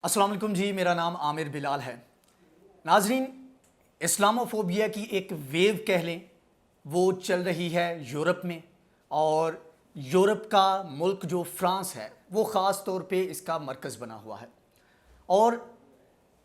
अस्सलाम वालेकुम जी, मेरा नाम आमिर बिलाल है। नाजरीन, इस्लामोफोबिया की एक वेव कह लें, वो चल रही है यूरोप में। और यूरोप का मुल्क जो फ्रांस है वो ख़ास तौर पे इसका मरकज़ बना हुआ है। और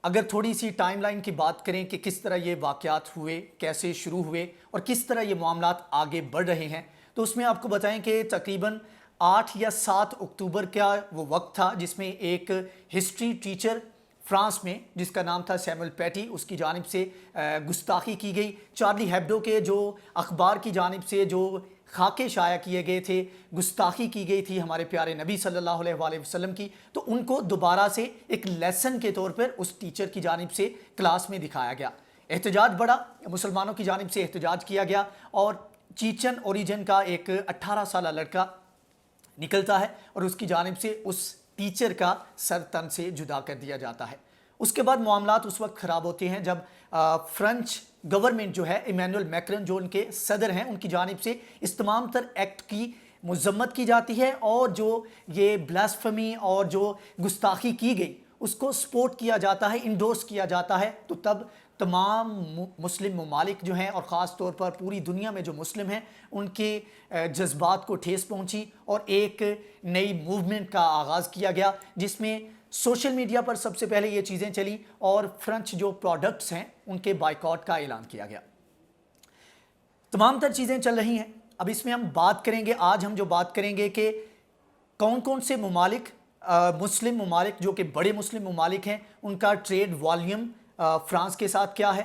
अगर थोड़ी सी टाइमलाइन की बात करें कि किस तरह ये वाक़यात हुए, कैसे शुरू हुए और किस तरह ये मामलात आगे बढ़ रहे हैं, तो उसमें आपको बताएं कि तकरीबन 8 या 7 अक्टूबर का वो वक्त था जिसमें एक हिस्ट्री टीचर फ्रांस में, जिसका नाम था सैमुअल पैटी, उसकी जानिब से गुस्ताखी की गई। चार्ली हेब्डो के जो अखबार की जानिब से जो खाके शाया किए गए थे, गुस्ताखी की गई थी हमारे प्यारे नबी सल्लल्लाहु अलैहि वसल्लम की, तो उनको दोबारा से एक लेसन के तौर पर उस टीचर की जानिब से क्लास में दिखाया गया। एहतजाज बढ़ा, मुसलमानों की जानिब से एहतजाज किया गया और चीचन ओरिजिन का एक 18 साल लड़का निकलता है और उसकी जानिब से उस टीचर का सर तन से जुदा कर दिया जाता है। उसके बाद मामलात उस वक्त ख़राब होते हैं जब फ्रेंच गवर्नमेंट जो है, इमैनुअल मैक्रॉन जो उनके सदर हैं, उनकी जानिब से इस तमाम तर एक्ट की मजम्मत की जाती है और जो ये ब्लास्फेमी और जो गुस्ताखी की गई उसको सपोर्ट किया जाता है, इंडोर्स किया जाता है। तो तब तमाम मुस्लिम ममालिक जो हैं और ख़ास तौर पर पूरी दुनिया में जो मुस्लिम हैं, उनके जज्बात को ठेस पहुंची और एक नई मूवमेंट का आगाज़ किया गया, जिसमें सोशल मीडिया पर सबसे पहले ये चीज़ें चली और फ्रेंच जो प्रोडक्ट्स हैं उनके बाइकआउट का ऐलान किया गया। तमाम तर चीज़ें चल रही हैं। अब इसमें हम बात करेंगे, आज हम जो बात करेंगे कि कौन कौन से ममालिक, मुस्लिम ममालिक जो कि बड़े मुस्लिम ममालिक हैं, उनका ट्रेड वॉल्यूम फ्रांस के साथ क्या है।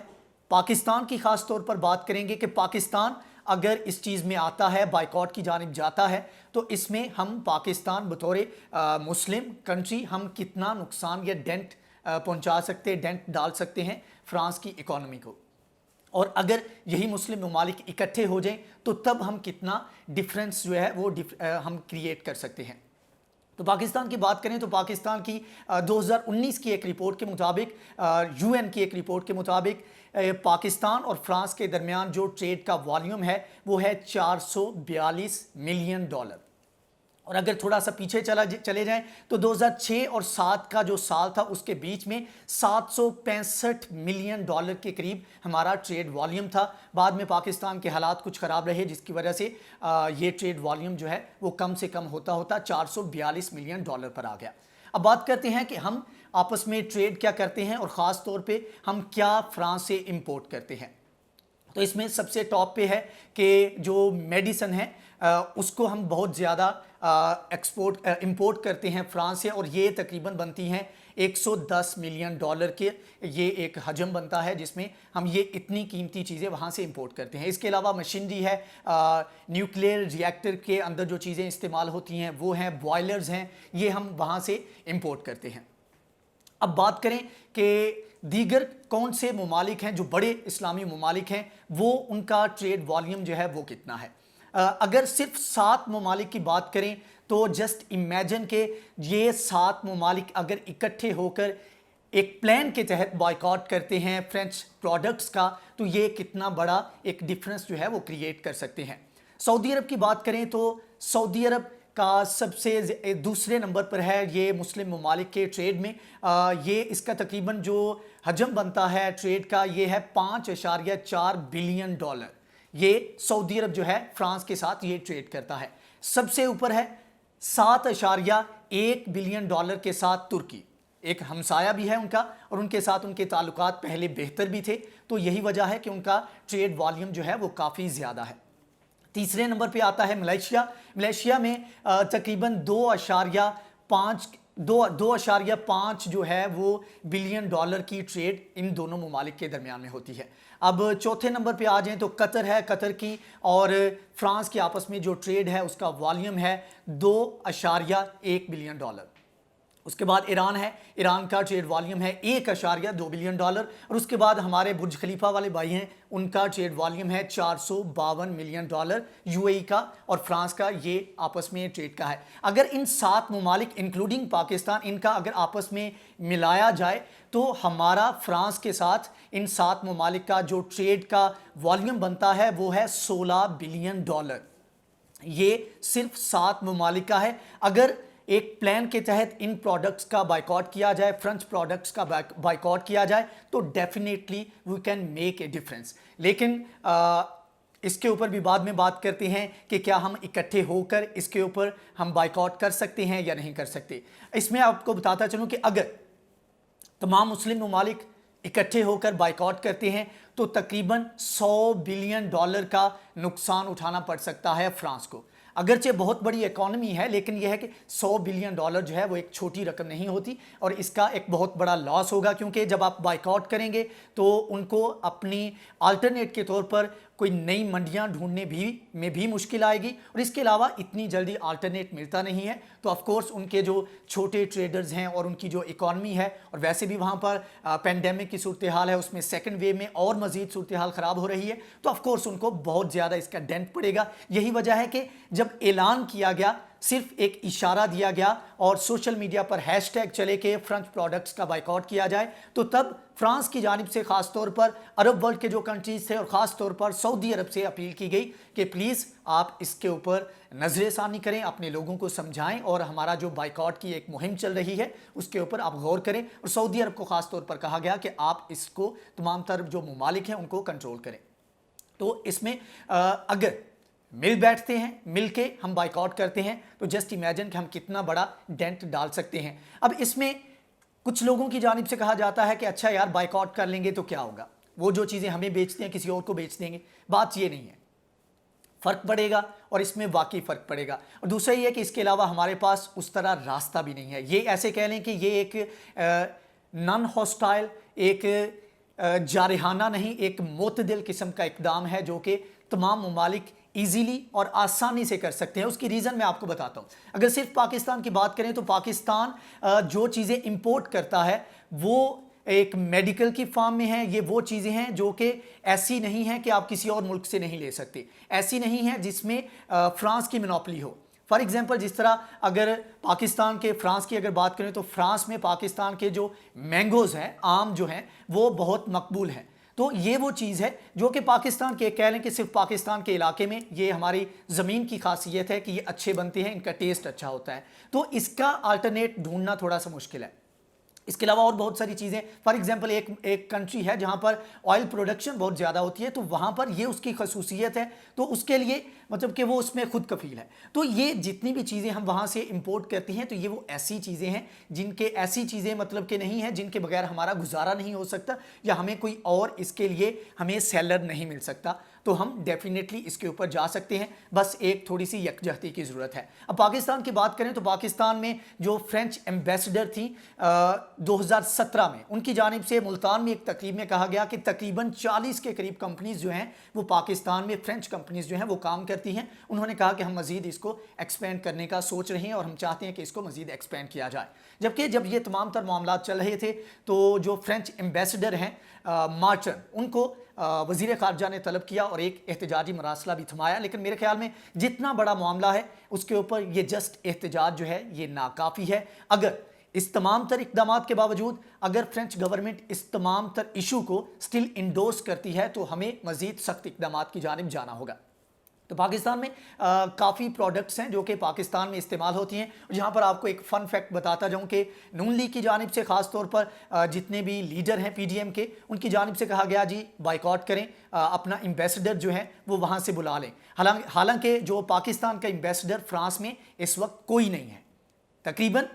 पाकिस्तान की ख़ास तौर पर बात करेंगे कि पाकिस्तान अगर इस चीज़ में आता है, बाइकआउट की जानिब जाता है, तो इसमें हम पाकिस्तान बतौर मुस्लिम कंट्री हम कितना नुकसान या डेंट पहुंचा सकते, डेंट डाल सकते हैं फ्रांस की इकॉनमी को। और अगर यही मुस्लिम ममालिक इकट्ठे हो जाएं तो तब हम कितना डिफरेंस जो है वो हम क्रिएट कर सकते हैं। तो पाकिस्तान की बात करें तो पाकिस्तान की 2019 की एक रिपोर्ट के मुताबिक, यूएन की एक रिपोर्ट के मुताबिक, पाकिस्तान और फ्रांस के दरमियान जो ट्रेड का वॉल्यूम है वो है $442 मिलियन। और अगर थोड़ा सा पीछे चले जाएं तो 2006 और 7 का जो साल था उसके बीच में $765 मिलियन के करीब हमारा ट्रेड वॉल्यूम था। बाद में पाकिस्तान के हालात कुछ ख़राब रहे जिसकी वजह से ये ट्रेड वॉल्यूम जो है वो कम से कम होता होता $442 मिलियन पर आ गया। अब बात करते हैं कि हम आपस में ट्रेड क्या करते हैं और ख़ास तौर पे हम क्या फ्रांस से इंपोर्ट करते हैं। तो इसमें सबसे टॉप पे है कि जो मेडिसन है उसको हम बहुत ज़्यादा इंपोर्ट करते हैं फ्रांस से, और ये तकरीबन बनती हैं $110 मिलियन के, ये एक हजम बनता है जिसमें हम ये इतनी कीमती चीज़ें वहाँ से इंपोर्ट करते हैं। इसके अलावा मशीनरी है, न्यूक्लियर रिएक्टर के अंदर जो चीज़ें इस्तेमाल होती हैं वो हैं, बॉयलर्स हैं, ये हम वहाँ से इंपोर्ट करते हैं। अब बात करें कि दीगर कौन से ममालिक हैं जो बड़े इस्लामी ममालिक हैं, वो उनका ट्रेड वॉल्यूम जो है वो कितना है। अगर सिर्फ 7 ममालिक की बात करें तो जस्ट इमेजिन के ये 7 ममालिक अगर इकट्ठे होकर एक प्लान के तहत बॉयकॉट करते हैं फ्रेंच प्रोडक्ट्स का, तो ये कितना बड़ा एक डिफरेंस जो है वो क्रिएट कर सकते हैं। सऊदी अरब की बात करें तो सऊदी अरब का सबसे दूसरे नंबर पर है ये मुस्लिम ममालिक के ट्रेड में। ये इसका तकरीबन जो हजम बनता है ट्रेड का ये है $5.4 बिलियन। ये सऊदी अरब जो है फ्रांस के साथ ये ट्रेड करता है। सबसे ऊपर है $7.1 बिलियन के साथ तुर्की, एक हमसाया भी है उनका, और उनके साथ उनके ताल्लुकात पहले बेहतर भी थे, तो यही वजह है कि उनका ट्रेड वॉल्यूम जो है वो काफ़ी ज़्यादा है। तीसरे नंबर पे आता है मलेशिया। मलेशिया में तकरीबन 2.5 जो है वो बिलियन डॉलर की ट्रेड इन दोनों ममालिक के दरमियान में होती है। अब चौथे नंबर पे आ जाएं तो कतर है। कतर की और फ्रांस की आपस में जो ट्रेड है उसका वॉल्यूम है $2.1 बिलियन। उसके बाद ईरान है, ईरान का ट्रेड वॉल्यूम है $1.2 बिलियन। और उसके बाद हमारे बुर्ज खलीफा वाले भाई हैं, उनका ट्रेड वॉल्यूम है $452 मिलियन यूएई का, और फ्रांस का ये आपस में ट्रेड का है। अगर इन 7 ममालिक इंक्लूडिंग पाकिस्तान, इनका अगर आपस में मिलाया जाए तो हमारा फ्रांस के साथ इन 7 ममालिक का जो ट्रेड का वॉल्यूम बनता है वो है $16 बिलियन। ये सिर्फ 7 ममालिक का है। अगर एक प्लान के तहत इन प्रोडक्ट्स का बाइकआउट किया जाए, फ्रेंच प्रोडक्ट्स का बाइकआउट किया जाए, तो definitely we can make a difference. लेकिन इसके ऊपर भी बाद में बात करते हैं कि क्या हम इकट्ठे होकर इसके ऊपर हम बाइकआउट कर सकते हैं या नहीं कर सकते। इसमें आपको बताता चलूं कि अगर तमाम मुस्लिम ममालिक इकट्ठे होकर बाइकआउट करते हैं तो तकरीबन $100 बिलियन का नुकसान उठाना पड़ सकता है फ्रांस को। अगरचे बहुत बड़ी इकॉनमी है, लेकिन यह है कि $100 बिलियन जो है वो एक छोटी रकम नहीं होती, और इसका एक बहुत बड़ा लॉस होगा, क्योंकि जब आप बाइकआउट करेंगे तो उनको अपनी अल्टरनेट के तौर पर कोई नई मंडियां ढूंढने में भी मुश्किल आएगी, और इसके अलावा इतनी जल्दी अल्टरनेट मिलता नहीं है। तो ऑफ कोर्स उनके जो छोटे ट्रेडर्स हैं और उनकी जो इकॉनमी है, और वैसे भी वहाँ पर पेंडेमिक की सूरत हाल है, उसमें सेकंड वेव में और मज़ीद सूरत हाल ख़राब हो रही है, तो ऑफ कोर्स उनको बहुत ज़्यादा इसका डेंट पड़ेगा। यही वजह है कि जब ऐलान किया गया, सिर्फ एक इशारा दिया गया और सोशल मीडिया पर हैशटैग चले कि फ्रेंच प्रोडक्ट्स का बाइकआउट किया जाए, तो तब फ्रांस की जानिब से ख़ास तौर पर अरब वर्ल्ड के जो कंट्रीज़ थे और ख़ास तौर पर सऊदी अरब से अपील की गई कि प्लीज़ आप इसके ऊपर नज़रसानी करें, अपने लोगों को समझाएं, और हमारा जो बाइकआउट की एक मुहिम चल रही है उसके ऊपर आप गौर करें। और सऊदी अरब को ख़ास तौर पर कहा गया कि आप इसको तमाम तरफ जो ममालिक हैं उनको कंट्रोल करें। तो इसमें अगर मिल बैठते हैं, मिल के हम बाइकआउट करते हैं, तो जस्ट इमेजिन कि हम कितना बड़ा डेंट डाल सकते हैं। अब इसमें कुछ लोगों की जानिब से कहा जाता है कि अच्छा यार बाइकआउट कर लेंगे तो क्या होगा, वो जो चीज़ें हमें बेचते हैं किसी और को बेच देंगे। बात ये नहीं है, फ़र्क पड़ेगा, और इसमें वाकई फ़र्क पड़ेगा। और दूसरा ये है कि इसके अलावा हमारे पास उस तरह रास्ता भी नहीं है। ये ऐसे कह लें कि ये एक नॉन हॉस्टाइल, एक जारहाना नहीं, एक मोतदिल किस्म का इकदाम है जो कि तमाम ममालिक ईजीली और आसानी से कर सकते हैं। उसकी रीज़न मैं आपको बताता हूँ। अगर सिर्फ पाकिस्तान की बात करें तो पाकिस्तान जो चीज़ें इंपोर्ट करता है वो एक मेडिकल की फॉर्म में है। ये वो चीज़ें हैं जो कि ऐसी नहीं है कि आप किसी और मुल्क से नहीं ले सकते, ऐसी नहीं है जिसमें फ्रांस की मोनोपोली हो। फॉर एग्जांपल, जिस तरह अगर पाकिस्तान के फ्रांस की अगर बात करें तो फ्रांस में पाकिस्तान के जो मैंगोज़ हैं, आम जो हैं, वो बहुत मकबूल हैं। तो ये वो चीज़ है जो कि पाकिस्तान के, कह लें कि सिर्फ पाकिस्तान के इलाके में ये हमारी ज़मीन की खासियत है कि ये अच्छे बनते हैं, इनका टेस्ट अच्छा होता है। तो इसका अल्टरनेट ढूंढना थोड़ा सा मुश्किल है। इसके अलावा और बहुत सारी चीज़ें, फॉर एग्जांपल एक कंट्री है जहाँ पर ऑयल प्रोडक्शन बहुत ज़्यादा होती है, तो वहाँ पर ये उसकी खसूसियत है, तो उसके लिए मतलब कि वो उसमें खुद कफील है। तो ये जितनी भी चीज़ें हम वहाँ से इंपोर्ट करती हैं, तो ये वो ऐसी चीज़ें हैं जिनके, ऐसी चीज़ें मतलब कि नहीं है जिनके बगैर हमारा गुजारा नहीं हो सकता, या हमें कोई और इसके लिए हमें सेलर नहीं मिल सकता। तो हम डेफिनेटली इसके ऊपर जा सकते हैं, बस एक थोड़ी सी यकजहती की ज़रूरत है। अब पाकिस्तान की बात करें तो पाकिस्तान में जो फ्रेंच एम्बेसडर थी 2017 में, उनकी जानिब से मुल्तान में एक तकरीब में कहा गया कि तकरीबन 40 के करीब कंपनीज़ जो हैं वो पाकिस्तान में, फ्रेंच कंपनीज़ जो हैं वो काम करती हैं। उन्होंने कहा कि हम मज़ीद इसको एक्सपेंड करने का सोच रहे हैं और हम चाहते हैं कि इसको मज़ीद एक्सपेंड किया जाए। जबकि जब ये तमाम तर मामला चल रहे थे तो जो फ्रेंच एम्बेसडर हैं मार्चन, उनको वज़ीर ख़ारजा ने तलब किया और एक एहतजाजी मरासला भी थमाया। लेकिन मेरे ख्याल में जितना बड़ा मामला है उसके ऊपर ये जस्ट एहतजाज जो है ये नाकाफ़ी है। अगर इस तमाम तर इक़दामात के बावजूद अगर फ्रेंच गवर्नमेंट इस तमाम तर इशू को स्टिल इंडोर्स करती है तो हमें मज़ीद सख्त इक़दामात की जानिब जाना होगा। तो पाकिस्तान में काफ़ी प्रोडक्ट्स हैं जो कि पाकिस्तान में इस्तेमाल होती हैं। जहाँ पर आपको एक फ़न फैक्ट बताता जाऊँ कि नून लीग की जानिब से ख़ास तौर पर जितने भी लीडर हैं PDM के, उनकी जानिब से कहा गया जी बाइकआउट करें, अपना एम्बेसडर जो है वो वहाँ से बुला लें। हालांकि जो पाकिस्तान का एम्बेसडर फ्रांस में इस वक्त कोई नहीं है। तकरीबन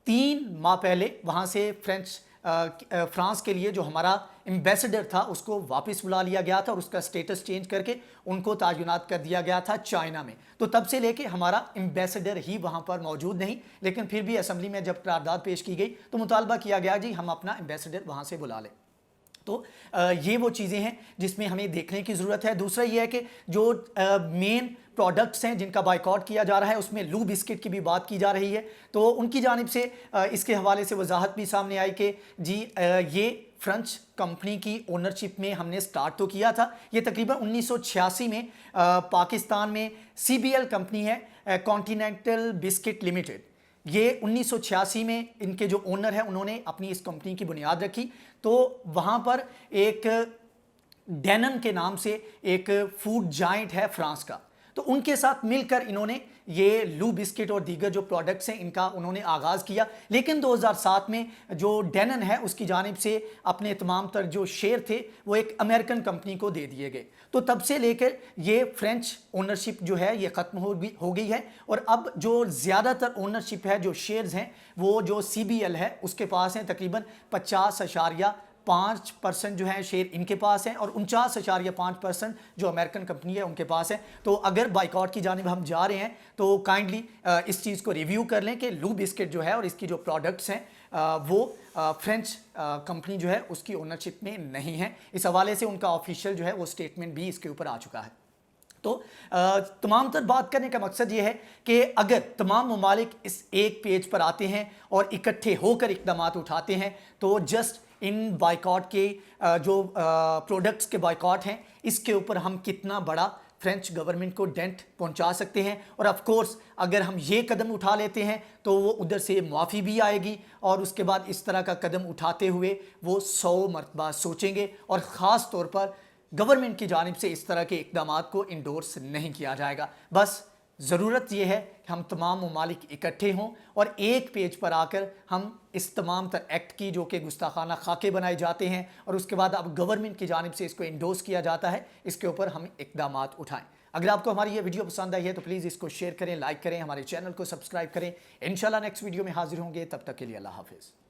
3 माह पहले वहाँ से फ्रांस के लिए जो हमारा एम्बेसडर था उसको वापस बुला लिया गया था और उसका स्टेटस चेंज करके उनको तैनात कर दिया गया था चाइना में। तो तब से लेके हमारा एम्बेसडर ही वहाँ पर मौजूद नहीं, लेकिन फिर भी असम्बली में जब करारदाद पेश की गई तो मुतालबा किया गया जी हम अपना एम्बेसडर वहाँ से बुला लें। तो ये वो चीज़ें हैं जिसमें हमें देखने की ज़रूरत है। दूसरा ये है कि जो मेन प्रोडक्ट्स हैं जिनका बाइकआउट किया जा रहा है उसमें लू बिस्किट की भी बात की जा रही है। तो उनकी जानिब से इसके हवाले से वजाहत भी सामने आई कि जी ये फ्रेंच कंपनी की ओनरशिप में हमने स्टार्ट तो किया था। ये तकरीबन 1986 में पाकिस्तान में CBL कंपनी है, कॉन्टिनेंटल बिस्किट लिमिटेड। ये 1986 में इनके जो ओनर हैं उन्होंने अपनी इस कंपनी की बुनियाद रखी। तो वहाँ पर एक डैनन के नाम से एक फूड जाइंट है फ्रांस का, तो उनके साथ मिलकर इन्होंने ये लू बिस्किट और दीगर जो प्रोडक्ट्स हैं इनका उन्होंने आगाज़ किया, लेकिन 2007 में जो डेनन है उसकी जानिब से अपने तमाम तर जो शेयर थे वो एक अमेरिकन कंपनी को दे दिए गए। तो तब से लेकर ये फ्रेंच ओनरशिप जो है ये ख़त्म हो गई है और अब जो ज़्यादातर ओनरशिप है, जो शेयर्स हैं, वो जो CBL है उसके पास हैं। तकरीबन 50.5% जो है शेयर इनके पास हैं और 49.5% जो अमेरिकन कंपनी है उनके पास है। तो अगर बाइकआउट की जानिब हम जा रहे हैं तो काइंडली इस चीज़ को रिव्यू कर लें कि लू बिस्किट जो है और इसकी जो प्रोडक्ट्स हैं वो फ्रेंच कंपनी जो है उसकी ओनरशिप में नहीं है। इस हवाले से उनका ऑफिशियल जो है वो स्टेटमेंट भी इसके ऊपर आ चुका है। तो तमाम तर बात करने का मकसद ये है कि अगर तमाम ममालिक इस एक पेज पर आते हैं और इकट्ठे होकर इकदाम उठाते हैं तो जस्ट इन बाइकआउट के जो प्रोडक्ट्स के बाइकआउट हैं इसके ऊपर हम कितना बड़ा फ्रेंच गवर्नमेंट को डेंट पहुंचा सकते हैं। और ऑफ कोर्स अगर हम ये कदम उठा लेते हैं तो वो उधर से मुआफ़ी भी आएगी और उसके बाद इस तरह का कदम उठाते हुए वो 100 मरतबा सोचेंगे और ख़ास तौर पर गवर्नमेंट की जानिब से इस तरह के इक़दामात को इंडोर्स नहीं किया जाएगा। बस ज़रूरत यह है कि हम तमाम ममालिक इकट्ठे हों और एक पेज पर आकर हम इस तमाम तर एक्ट की जो कि गुस्ताखाना खाके बनाए जाते हैं और उसके बाद अब गवर्नमेंट की जानिब से इसको इंडोर्स किया जाता है, इसके ऊपर हम इक़दामात उठाएं। अगर आपको हमारी ये वीडियो पसंद आई है तो प्लीज़ इसको शेयर करें, लाइक करें, हमारे चैनल को सब्सक्राइब करें। इंशाल्लाह नेक्स्ट वीडियो में हाजिर होंगे, तब तक के लिए अल्लाह हाफ़िज़।